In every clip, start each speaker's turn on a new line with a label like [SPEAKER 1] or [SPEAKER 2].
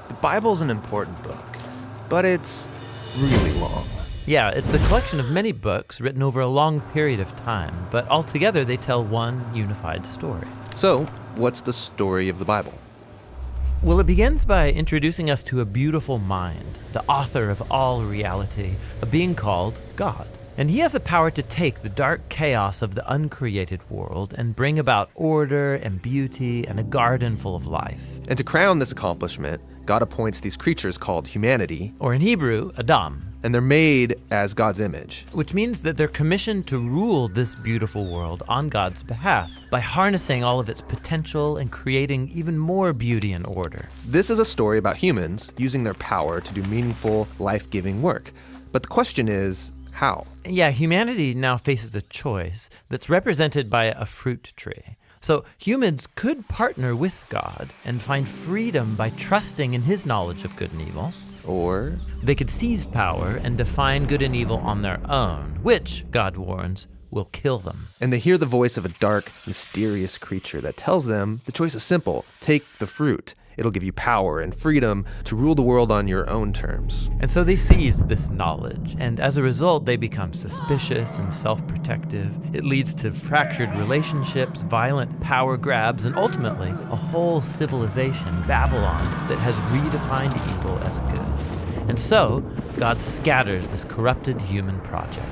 [SPEAKER 1] The Bible's an important book, but it's really long.
[SPEAKER 2] Yeah, it's a collection of many books written over a long period of time, but altogether they tell one unified story.
[SPEAKER 1] So, what's the story of the Bible?
[SPEAKER 2] Well, it begins by introducing us to a beautiful mind, the author of all reality, a being called God. And he has the power to take the dark chaos of the uncreated world and bring about order and beauty and a garden full of life.
[SPEAKER 1] And to crown this accomplishment, God appoints these creatures called humanity,
[SPEAKER 2] Or in Hebrew, Adam,
[SPEAKER 1] and they're made as God's image.
[SPEAKER 2] which means that they're commissioned to rule this beautiful world on God's behalf by harnessing all of its potential and creating even more beauty and order.
[SPEAKER 1] This is a story about humans using their power to do meaningful, life-giving work. But the question is, how?
[SPEAKER 2] Yeah, humanity now faces a choice that's represented by a fruit tree. So humans could partner with God and find freedom by trusting in his knowledge of good and evil.
[SPEAKER 1] Or
[SPEAKER 2] They could seize power and define good and evil on their own, which, God warns, will kill them.
[SPEAKER 1] and they hear the voice of a dark, mysterious creature that tells them the choice is simple. Take the fruit. It'll give you power and freedom to rule the world on your own terms.
[SPEAKER 2] And so they seize this knowledge, and as a result, they become suspicious and self-protective. It leads to fractured relationships, violent power grabs, and ultimately, a whole civilization, Babylon, that has redefined evil as good. And so, God scatters this corrupted human project.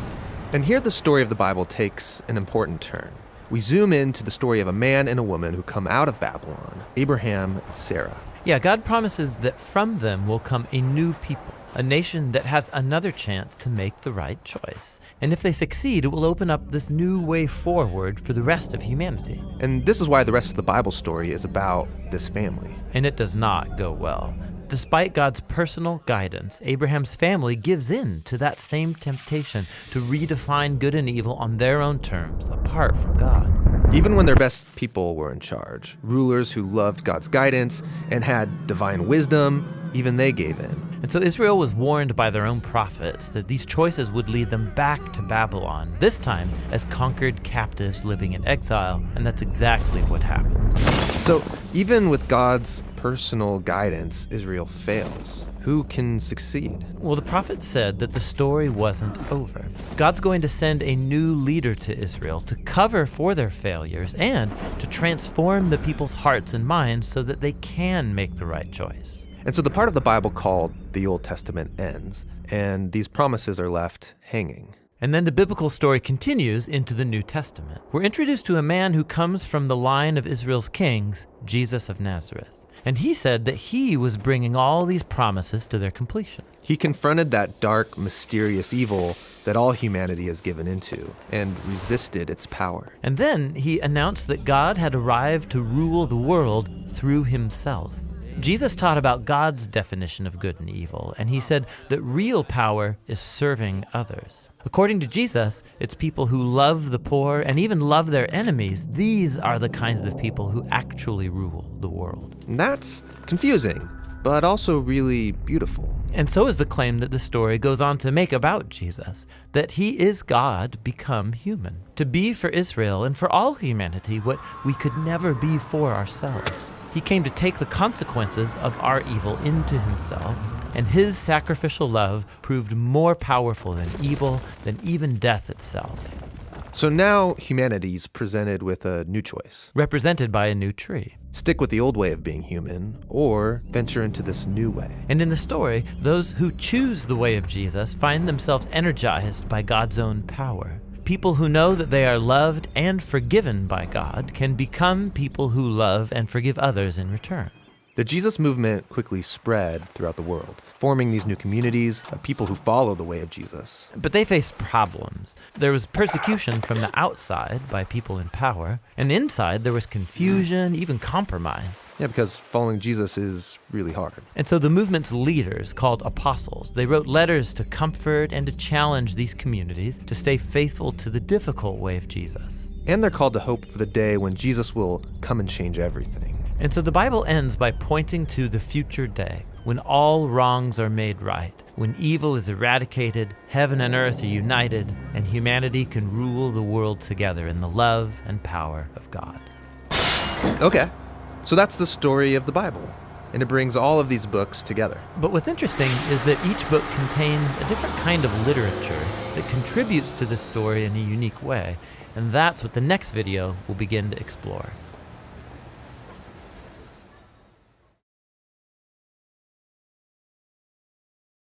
[SPEAKER 1] And here the story of the Bible takes an important turn. We zoom into the story of a man and a woman who come out of Babylon, Abraham and Sarah.
[SPEAKER 2] Yeah, God promises that from them will come a new people, a nation that has another chance to make the right choice. And if they succeed, it will open up this new way forward for the rest of humanity.
[SPEAKER 1] And this is why the rest of the Bible story is about this family.
[SPEAKER 2] And it does not go well. Despite God's personal guidance, Abraham's family gives in to that same temptation to redefine good and evil on their own terms, apart from God.
[SPEAKER 1] Even when their best people were in charge, rulers who loved God's guidance and had divine wisdom, even they gave in.
[SPEAKER 2] And so Israel was warned by their own prophets that these choices would lead them back to Babylon, this time as conquered captives living in exile, and that's exactly what happened.
[SPEAKER 1] So even with God's personal guidance, Israel fails. Who can succeed?
[SPEAKER 2] Well, the prophet said that the story wasn't over. God's going to send a new leader to Israel to cover for their failures and to transform the people's hearts and minds so that they can make the right choice.
[SPEAKER 1] And so the part of the Bible called the Old Testament ends, and these promises are left hanging.
[SPEAKER 2] And then the biblical story continues into the New Testament. We're introduced to a man who comes from the line of Israel's kings, Jesus of Nazareth. And he said that he was bringing all these promises to their completion.
[SPEAKER 1] He confronted that dark, mysterious evil that all humanity has given into and resisted its power.
[SPEAKER 2] And then he announced that God had arrived to rule the world through himself. Jesus taught about God's definition of good and evil, and he said that real power is serving others. According to Jesus, it's people who love the poor and even love their enemies. These are the kinds of people who actually rule the world.
[SPEAKER 1] And that's confusing, but also really beautiful.
[SPEAKER 2] And so is the claim that the story goes on to make about Jesus, that he is God become human, to be for Israel and for all humanity what we could never be for ourselves. He came to take the consequences of our evil into himself, and his sacrificial love proved more powerful than evil, than even death itself.
[SPEAKER 1] So now humanity's presented with a new choice.
[SPEAKER 2] Represented by a new tree.
[SPEAKER 1] Stick with the old way of being human, or venture into this new way.
[SPEAKER 2] And in the story, those who choose the way of Jesus find themselves energized by God's own power. People who know that they are loved and forgiven by God can become people who love and forgive others in return.
[SPEAKER 1] The Jesus movement quickly spread throughout the world, forming these new communities of people who follow the way of Jesus.
[SPEAKER 2] But they faced problems. There was persecution from the outside by people in power, and inside there was confusion, even compromise.
[SPEAKER 1] Yeah, because following Jesus is really hard.
[SPEAKER 2] And so the movement's leaders, called apostles, they wrote letters to comfort and to challenge these communities to stay faithful to the difficult way of Jesus.
[SPEAKER 1] And they're called to hope for the day when Jesus will come and change everything.
[SPEAKER 2] And so the Bible ends by pointing to the future day, when all wrongs are made right, when evil is eradicated, heaven and earth are united, and humanity can rule the world together in the love and power of God.
[SPEAKER 1] Okay, so that's the story of the Bible. and it brings all of these books together.
[SPEAKER 2] But what's interesting is that each book contains a different kind of literature that contributes to this story in a unique way, and that's what the next video will begin to explore.